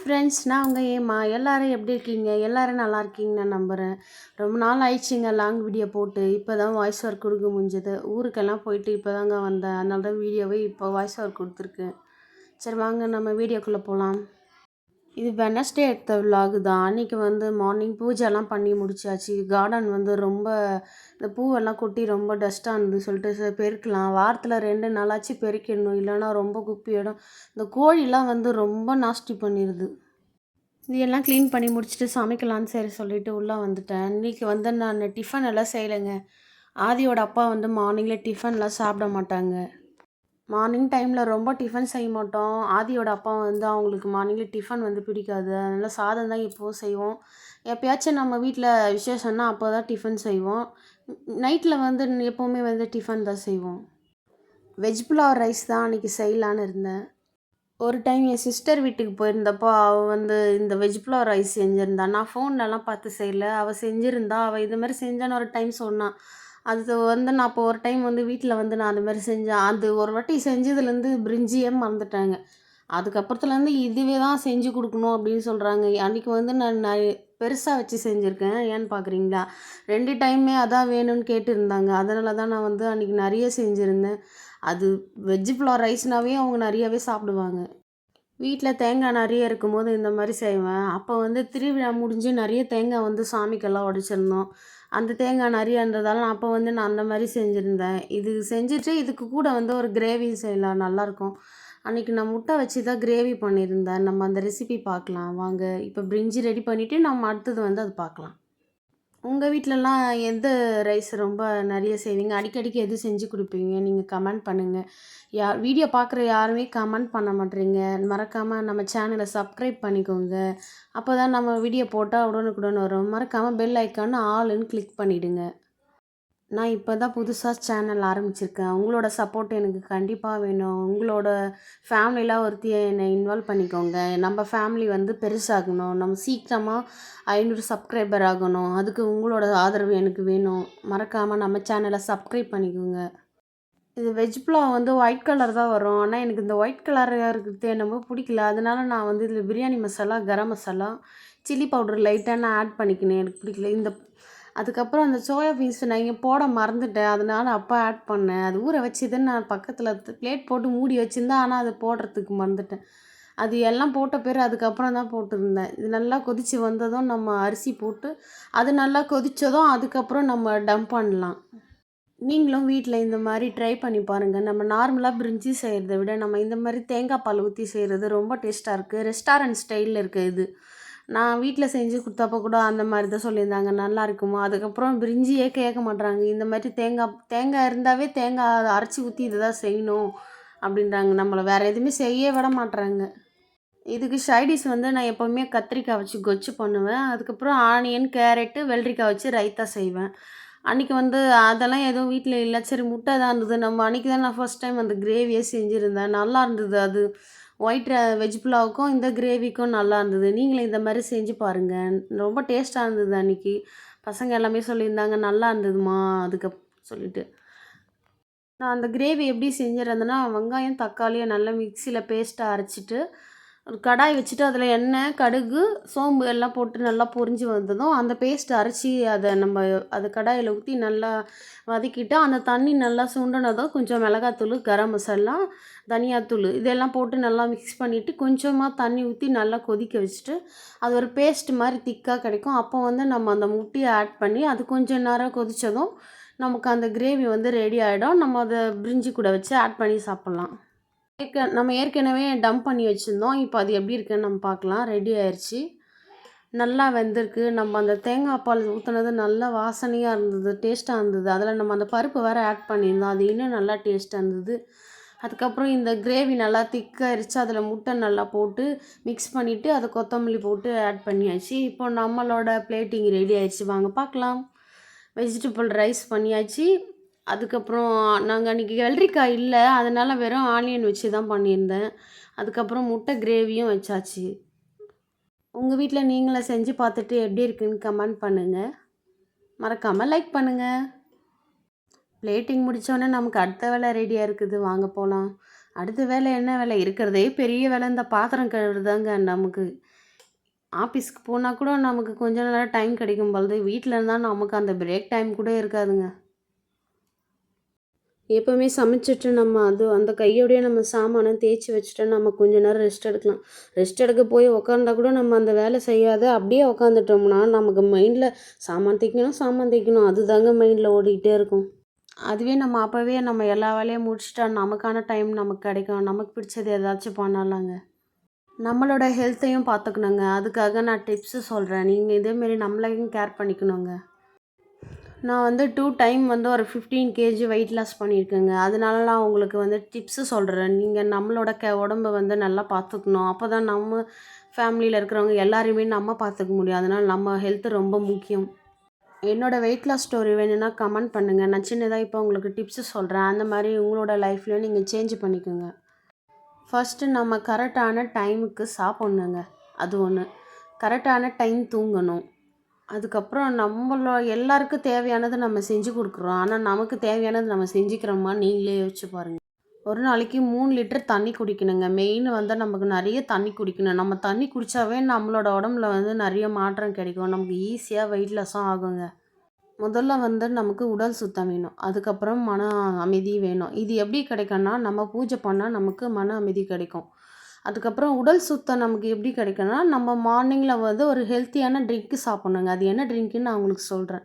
Friends, நான் உங்கள் ஏமா. எல்லாரும் எப்படி இருக்கீங்க? எல்லாரும் நல்லா இருக்கீங்கன்னு நான் நம்புகிறேன். ரொம்ப நாள் ஆயிடுச்சுங்க லாங் வீடியோ போட்டு. இப்போ தான் வாய்ஸ் ஓவர் கொடுக்க முடிஞ்சது. ஊருக்கெல்லாம் போயிட்டு இப்போ தாங்க வந்தேன். அதனால தான் வீடியோவே இப்போ வாய்ஸ் ஓவர் கொடுத்துருக்கேன். சரி வாங்க நம்ம வீடியோக்குள்ளே போகலாம். இது வெனஸ்டே எடுத்த விலாக் தான். அன்றைக்கி மார்னிங் பூஜைலாம் பண்ணி முடிச்சாச்சு. கார்டன் ரொம்ப இந்த பூவெல்லாம் கொட்டி ரொம்ப டஸ்ட்டாக இருந்தது சொல்லிட்டு பெருக்கலாம். வாரத்தில் 2 நாளாச்சு பெருக்கிடணும், இல்லைன்னா ரொம்ப குப்பியிடும். இந்த கோழிலாம் ரொம்ப நாஸ்டி பண்ணிடுது. இது எல்லாம் க்ளீன் பண்ணி முடிச்சுட்டு சமைக்கலான்னு சரி சொல்லிட்டு உள்ளே வந்துட்டேன். இன்றைக்கி நான் டிஃபன் எல்லாம் செய்யலைங்க. ஆதியோட அப்பா மார்னிங்கில் டிஃபன்லாம் சாப்பிட மாட்டாங்க. மார்னிங் டைமில் ரொம்ப டிஃபன் செய்ய மாட்டோம். ஆதியோட அப்பா அவங்களுக்கு மார்னிங்கில் டிஃபன் பிடிக்காது. அதனால் சாதம் தான் எப்போவும் செய்வோம். எப்போயாச்சும் நம்ம வீட்டில் விசேஷம்னா அப்போ தான் டிஃபன் செய்வோம். நைட்டில் எப்போவுமே டிஃபன் தான் செய்வோம். வெஜ் புலாவ் ரைஸ் தான் அன்றைக்கி செய்யலான்னு இருந்தேன். ஒரு டைம் என் சிஸ்டர் வீட்டுக்கு போயிருந்தப்போ அவள் இந்த வெஜ் புலாவ் ரைஸ் செஞ்சுருந்தா. நான் ஃபோன்லலாம் பார்த்து செய்யல, அவள் செஞ்சுருந்தா. அவள் இது மாதிரி செஞ்சான்னு ஒரு டைம் சொன்னான். அது நான் அப்போ ஒரு டைம் வீட்டில் நான் அது மாதிரி செஞ்சேன். அது ஒரு வாட்டி செஞ்சதுலேருந்து பிரிஞ்சியே மறந்துட்டாங்க. அதுக்கப்புறத்துலேருந்து இதுவே தான் செஞ்சு கொடுக்கணும் அப்படின்னு சொல்கிறாங்க. அன்றைக்கி நான் பெருசாக வச்சு செஞ்சுருக்கேன். ஏன்னு பார்க்குறீங்களா? 2 டைமே அதான் வேணும்னு கேட்டுருந்தாங்க. அதனால தான் நான் அன்றைக்கி நிறைய செஞ்சுருந்தேன். அது வெஜ்ஜு புலாவ் ரைஸ்னாவே அவங்க நிறையாவே சாப்பிடுவாங்க. வீட்டில் தேங்காய் நிறைய இருக்கும்போது இந்த மாதிரி செய்வேன். அப்போ திருவிழா முடிஞ்சு நிறைய தேங்காய் சாமிக்கெல்லாம் உடைச்சிருந்தோம். அந்த தேங்காய் நிறைய இருந்ததால் நான் அப்போ நான் அந்த மாதிரி செஞ்சுருந்தேன். இது செஞ்சுட்டு இதுக்கு கூட ஒரு கிரேவி செய்யலாம், நல்லாயிருக்கும். அன்றைக்கி நான் முட்டை வச்சு தான் கிரேவி பண்ணியிருந்தேன். நம்ம அந்த ரெசிபி பார்க்கலாம் வாங்க. இப்போ பிரிஞ்சி ரெடி பண்ணிவிட்டு நம்ம அடுத்தது அது பார்க்கலாம். உங்கள் வீட்டிலலாம் எந்த ரைஸ் ரொம்ப நிறைய செய்வீங்க? அடிக்கடிக்கு எது செஞ்சு கொடுப்பீங்க? நீங்கள் கமெண்ட் பண்ணுங்கள். வீடியோ பார்க்குற யாருமே கமெண்ட் பண்ண மாட்டேறீங்க. மறக்காமல் நம்ம சேனலை சப்ஸ்கிரைப் பண்ணிக்கோங்க. அப்போ தான் நம்ம வீடியோ போட்டால் உடனுக்குடன் வரும். மறக்காமல் பெல் ஐக்கான்னு ஆல்னு கிளிக் பண்ணிவிடுங்க. நான் இப்போ தான் புதுசாக சேனல் ஆரம்பிச்சிருக்கேன். உங்களோட சப்போர்ட் எனக்கு கண்டிப்பாக வேணும். உங்களோட ஃபேமிலியில் ஒருத்தியை என்னை இன்வால்வ் பண்ணிக்கோங்க. நம்ம ஃபேமிலி பெருசாகணும். நம்ம சீக்கிரமாக 500 சப்ஸ்கிரைபர் ஆகணும். அதுக்கு உங்களோட ஆதரவு எனக்கு வேணும். மறக்காமல் நம்ம சேனலை சப்ஸ்கிரைப் பண்ணிக்கோங்க. இது வெஜ் புலாவ் ஒயிட் கலர் தான் வரும். ஆனால் எனக்கு இந்த ஒயிட் கலர் இருக்கிறது என்னமோ பிடிக்கல. அதனால நான் இதில் பிரியாணி மசாலா, கரம் மசாலா, சில்லி பவுடர் லைட்டாக நான் ஆட் பண்ணிக்கினேன். எனக்கு பிடிக்கல. அதுக்கப்புறம் அந்த சோயா பீன்ஸ் நான் இங்கே போட மறந்துட்டேன். அதனால அப்போ ஆட் பண்ணேன். அது ஊற வச்சுதுன்னு நான் பக்கத்தில் பிளேட் போட்டு மூடி வச்சுருந்தேன். ஆனால் அதை போடுறதுக்கு மறந்துட்டேன். அது எல்லாம் போட்ட பேர் அதுக்கப்புறம் தான் போட்டிருந்தேன். இது நல்லா கொதித்து வந்ததும் நம்ம அரிசி போட்டு அது நல்லா கொதித்ததும் அதுக்கப்புறம் நம்ம டம்ப் பண்ணலாம். நீங்களும் வீட்டில் இந்த மாதிரி ட்ரை பண்ணி பாருங்கள். நம்ம நார்மலாக பிரிஞ்சி செய்கிறத விட நம்ம இந்த மாதிரி தேங்காய் பால் ஊற்றி செய்கிறது ரொம்ப டேஸ்ட்டாக இருக்குது. ரெஸ்டாரண்ட் ஸ்டைலில் இருக்குது இது. நான் வீட்டில் செஞ்சு கொடுத்தப்போ கூட அந்த மாதிரி தான் சொல்லியிருந்தாங்க, நல்லா இருக்குமா. அதுக்கப்புறம் பிரிஞ்சியே கேட்க மாட்றாங்க. இந்த மாதிரி தேங்காய் இருந்தாவே தேங்காய் அரைச்சி ஊற்றி இதை தான் செய்யணும் அப்படின்றாங்க. நம்மளை வேறு எதுவுமே செய்ய விட மாட்றாங்க. இதுக்கு சைடிஷ் நான் எப்போவுமே கத்திரிக்காய் வச்சு கொச்சு பண்ணுவேன். அதுக்கப்புறம் ஆனியன், கேரட்டு, வெள்ளரிக்காய் வச்சு ரைத்தா செய்வேன். அன்றைக்கி அதெல்லாம் எதுவும் வீட்டில் இல்லை. சரி முட்டை தான் இருந்தது. நம்ம அன்றைக்கி தான் நான் ஃபர்ஸ்ட் டைம் அந்த கிரேவியே செஞ்சுருந்தேன். நல்லா இருந்தது. அது ஒயிட் வெஜ் புலாவுக்கும் இந்த கிரேவிக்கும் நல்லா இருந்தது. நீங்களும் இந்த மாதிரி செஞ்சு பாருங்கள். ரொம்ப டேஸ்ட்டாக இருந்தது அன்றைக்கி. பசங்க எல்லாமே சொல்லியிருந்தாங்க, நல்லா இருந்ததுமா அதுக்கு சொல்லிட்டு. நான் அந்த கிரேவி எப்படி செஞ்சுருந்தேன்னா, வெங்காயம், தக்காளியை நல்லா மிக்சியில் பேஸ்ட்டாக அரைச்சிட்டு ஒரு கடாய் வச்சுட்டு அதில் எண்ணெய், கடுகு, சோம்பு எல்லாம் போட்டு நல்லா பொரிஞ்சு வந்ததும் அந்த பேஸ்ட் அரைச்சி அதை கடாயில் ஊற்றி நல்லா வதக்கிட்டு அந்த தண்ணி நல்லா சுண்டினதும் கொஞ்சம் மிளகாத்தூள், கரம் மசாலா, தனியாத்தூள் இதெல்லாம் போட்டு நல்லா மிக்ஸ் பண்ணிவிட்டு கொஞ்சமாக தண்ணி ஊற்றி நல்லா கொதிக்க வச்சுட்டு அது ஒரு பேஸ்ட் மாதிரி திக்காக கிடைக்கும். அப்போ நம்ம அந்த முட்டையை ஆட் பண்ணி அது கொஞ்சம் நேரம் கொதித்ததும் நமக்கு அந்த கிரேவி ரெடி ஆகிடும். நம்ம அதை பிரிஞ்சி கூட வச்சு ஆட் பண்ணி சாப்பிட்லாம். நம்ம ஏற்கனவே டம்ப் பண்ணி வச்சுருந்தோம். இப்போ அது எப்படி இருக்குன்னு நம்ம பார்க்கலாம். ரெடி ஆயிடுச்சு. நல்லா வெந்திருக்கு. நம்ம அந்த தேங்காய் பால் ஊற்றுனது நல்லா வாசனையாக இருந்தது, டேஸ்ட்டாக இருந்தது. அதில் நம்ம அந்த பருப்பு வேறு ஆட் பண்ணியிருந்தோம். அது இன்னும் நல்லா டேஸ்ட்டாக இருந்தது. அதுக்கப்புறம் இந்த கிரேவி நல்லா திக்காகிடுச்சு. அதில் முட்டை நல்லா போட்டு மிக்ஸ் பண்ணிவிட்டு அதை கொத்தமல்லி போட்டு ஆட் பண்ணியாச்சு. இப்போ நம்மளோட பிளேட்டிங் ரெடி ஆயிடுச்சு. வாங்க பார்க்கலாம். வெஜிடபிள் ரைஸ் பண்ணியாச்சு. அதுக்கப்புறம் நாங்கள் அன்றைக்கி வெள்ளரிக்காய் இல்லை, அதனால் வெறும் ஆனியன் வச்சு தான் பண்ணியிருந்தேன். அதுக்கப்புறம் முட்டை கிரேவியும் வச்சாச்சு. உங்கள் வீட்டில் நீங்களே செஞ்சு பார்த்துட்டு எப்படி இருக்குன்னு கமெண்ட் பண்ணுங்கள். மறக்காமல் லைக் பண்ணுங்கள். பிளேட்டிங் முடித்தோடனே நமக்கு அடுத்த வேலை ரெடியாக இருக்குது. வாங்க போகலாம். அடுத்த வேலை என்ன வேலை? இருக்கிறதே பெரிய வேலை இந்த பாத்திரம் கழுவுறதாங்க நமக்கு. ஆஃபீஸ்க்கு போனா கூட நமக்கு கொஞ்ச நேரம் டைம் கிடைக்கும் பொழுது, வீட்ல இருந்தா நமக்கு அந்த பிரேக் டைம் கூட இருக்காதுங்க. எப்பவுமே சமைச்சிட்டு நம்ம அந்த கையோடயே நம்ம சாமானை தேய்ச்சி வச்சுட்டு நம்ம கொஞ்ச நேரம் ரெஸ்ட் எடுக்கலாம். ரெஸ்ட் எடுக்க போய் உக்காந்தா கூட நம்ம அந்த வேலை செய்யாத அப்படியே உக்காந்துட்டோம்னா, நமக்கு மைண்டில் சாமான் தேய்க்கணும், சாமான் தேய்க்கணும் அதுதாங்க மைண்டில் ஓடிக்கிட்டே இருக்கும். அதுவே நம்ம அப்போவே நம்ம எல்லா வேலையும் முடிச்சுட்டா நமக்கான டைம் நமக்கு கிடைக்கும். நமக்கு பிடிச்சது ஏதாச்சும் பண்ணலாங்க. நம்மளோட ஹெல்த்தையும் பார்த்துக்கணுங்க. அதுக்காக நான் டிப்ஸு சொல்கிறேன். நீங்கள் இதேமாரி நம்மளையும் கேர் பண்ணிக்கணுங்க. நான் 2 டைம் ஒரு 15 கேஜி வெயிட் லாஸ் பண்ணியிருக்கேங்க. அதனால நான் உங்களுக்கு டிப்ஸு சொல்கிறேன். நீங்கள் நம்மளோட உடம்ப நல்லா பார்த்துக்கணும். அப்போ தான் நம்ம ஃபேமிலியில் இருக்கிறவங்க எல்லாரையுமே நம்ம பார்த்துக்க முடியும். அதனால் நம்ம ஹெல்த்து ரொம்ப முக்கியம். என்னோடய வெயிட் லாஸ் ஸ்டோரி வேணும்னா கமெண்ட் பண்ணுங்கள். நான் சின்னதாக இப்போ உங்களுக்கு டிப்ஸு சொல்கிறேன். அந்த மாதிரி உங்களோட லைஃப்லையும் நீங்கள் சேஞ்ச் பண்ணிக்கோங்க. ஃபஸ்ட்டு நம்ம கரெக்டான டைமுக்கு சாப்பிட்ணுங்க. அது ஒன்று. கரெக்டான டைம் தூங்கணும். அதுக்கப்புறம் எல்லாருக்கும் தேவையானது நம்ம செஞ்சு கொடுக்குறோம். ஆனால் நமக்கு தேவையானது நம்ம செஞ்சுக்கிறோமா நீங்களே யோசிச்சு பாருங்கள். ஒரு நாளைக்கு 3 லிட்டர் தண்ணி குடிக்கணுங்க. மெயின் நமக்கு நிறைய தண்ணி குடிக்கணும். நம்ம தண்ணி குடித்தாவே நம்மளோட உடம்புல நிறைய மாற்றம் கிடைக்கும். நமக்கு ஈஸியாக வெயிட் லாஸும் ஆகுங்க. முதல்ல நமக்கு உடல் சுத்தம் வேணும். அதுக்கப்புறம் மன அமைதி வேணும். இது எப்படி கிடைக்கும்னா, நம்ம பூஜை பண்ணால் நமக்கு மன அமைதி கிடைக்கும். அதுக்கப்புறம் உடல் சுத்தம் நமக்கு எப்படி கிடைக்கும்னா, நம்ம மார்னிங்கில் ஒரு ஹெல்த்தியான ட்ரிங்க்கு சாப்பிட்ணுங்க. அது என்ன ட்ரிங்க்குன்னு நான் உங்களுக்கு சொல்கிறேன்.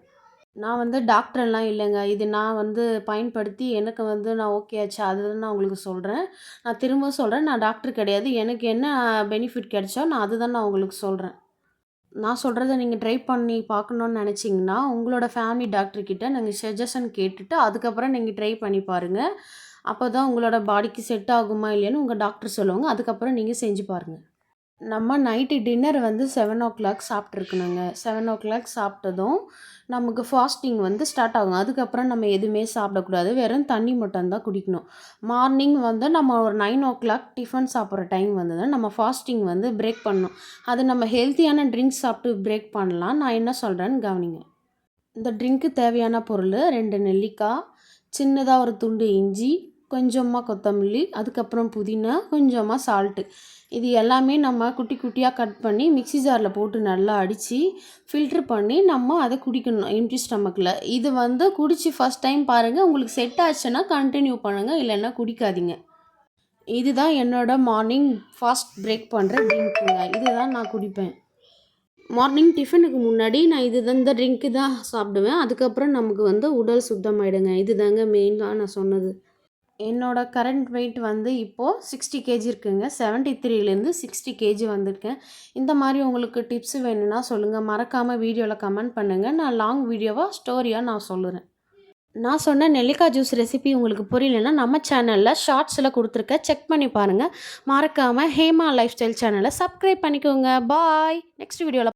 நான் டாக்டர்லாம் இல்லைங்க. இது நான் பயன்படுத்தி எனக்கு நான் ஓகே ஆச்சு. அதுதான் நான் உங்களுக்கு சொல்கிறேன். நான் திரும்ப சொல்கிறேன், நான் டாக்டர் கிடையாது. எனக்கு என்ன பெனிஃபிட் கிடைச்சோ நான் அதுதான் நான் உங்களுக்கு சொல்கிறேன். நான் சொல்கிறத நீங்கள் ட்ரை பண்ணி பார்க்கணுன்னு நினச்சிங்கன்னா, உங்களோட ஃபேமிலி டாக்டர்கிட்ட நீங்கள் சஜஷன் கேட்டுட்டு, அதுக்கப்புறம் நீங்கள் ட்ரை பண்ணி பாருங்கள். அப்போ தான் உங்களோட பாடிக்கு செட் ஆகுமா இல்லையான்னு உங்கள் டாக்டர் சொல்லுவாங்க. அதுக்கப்புறம் நீங்கள் செஞ்சு பாருங்கள். நம்ம நைட்டு டின்னர் 7:00 சாப்பிட்ருக்கணுங்க. 7:00 சாப்பிட்டதும் நமக்கு ஃபாஸ்டிங் ஸ்டார்ட் ஆகும். அதுக்கப்புறம் நம்ம எதுவுமே சாப்பிடக்கூடாது. வெறும் தண்ணி மட்டும் தான் குடிக்கணும். மார்னிங் நம்ம ஒரு 9:00 டிஃபன் சாப்பிட்ற டைம் நம்ம ஃபாஸ்டிங் பிரேக் பண்ணணும். அது நம்ம ஹெல்த்தியான ட்ரிங்க்ஸ் சாப்பிட்டு பிரேக் பண்ணலாம். நான் என்ன சொல்கிறேன்னு கவனிங்க. இந்த ட்ரிங்க்கு தேவையான பொருள் 2 நெல்லிக்காய், சின்னதாக ஒரு துண்டு இஞ்சி, கொஞ்சமாக கொத்தமல்லி, அதுக்கப்புறம் புதினா, கொஞ்சமாக சால்ட்டு. இது எல்லாமே நம்ம குட்டி குட்டியாக கட் பண்ணி மிக்ஸி ஜாரில் போட்டு நல்லா அடித்து ஃபில்ட்ரு பண்ணி நம்ம அதை குடிக்கணும் எம்டி ஸ்டமக்கில். இது குடித்து ஃபஸ்ட் டைம் பாருங்கள். உங்களுக்கு செட் ஆச்சுன்னா கண்டினியூ பண்ணுங்கள், இல்லைன்னா குடிக்காதீங்க. இதுதான் என்னோடய மார்னிங் ஃபாஸ்ட் பிரேக் பண்ணுற ட்ரிங்க்குங்க. இதுதான் நான் குடிப்பேன். மார்னிங் டிஃபனுக்கு முன்னாடி நான் இந்த ட்ரிங்க்கு தான் சாப்பிடுவேன். அதுக்கப்புறம் நமக்கு உடல் சுத்தமாயிடுங்க. இது தாங்க மெயினாக நான் சொன்னது. என்னோடய கரண்ட் வெயிட் இப்போது 60 கேஜி இருக்குங்க. 73லேருந்து 60 கேஜி வந்திருக்கேன். இந்த மாதிரி உங்களுக்கு டிப்ஸ் வேணும்னா சொல்லுங்கள். மறக்காமல் வீடியோவில் கமெண்ட் பண்ணுங்கள். நான் லாங் வீடியோவாக ஸ்டோரியாக நான் சொல்லுறேன். நான் சொன்ன நெல்லிக்காய் ஜூஸ் ரெசிபி உங்களுக்கு புரியலன்னா நம்ம சேனலில் ஷார்ட்ஸில் கொடுத்துருக்கேன், செக் பண்ணி பாருங்கள். மறக்காமல் ஹேமா லைஃப் ஸ்டைல் சேனலை சப்ஸ்கிரைப் பண்ணிக்கோங்க. பாய். நெக்ஸ்ட் வீடியோவில்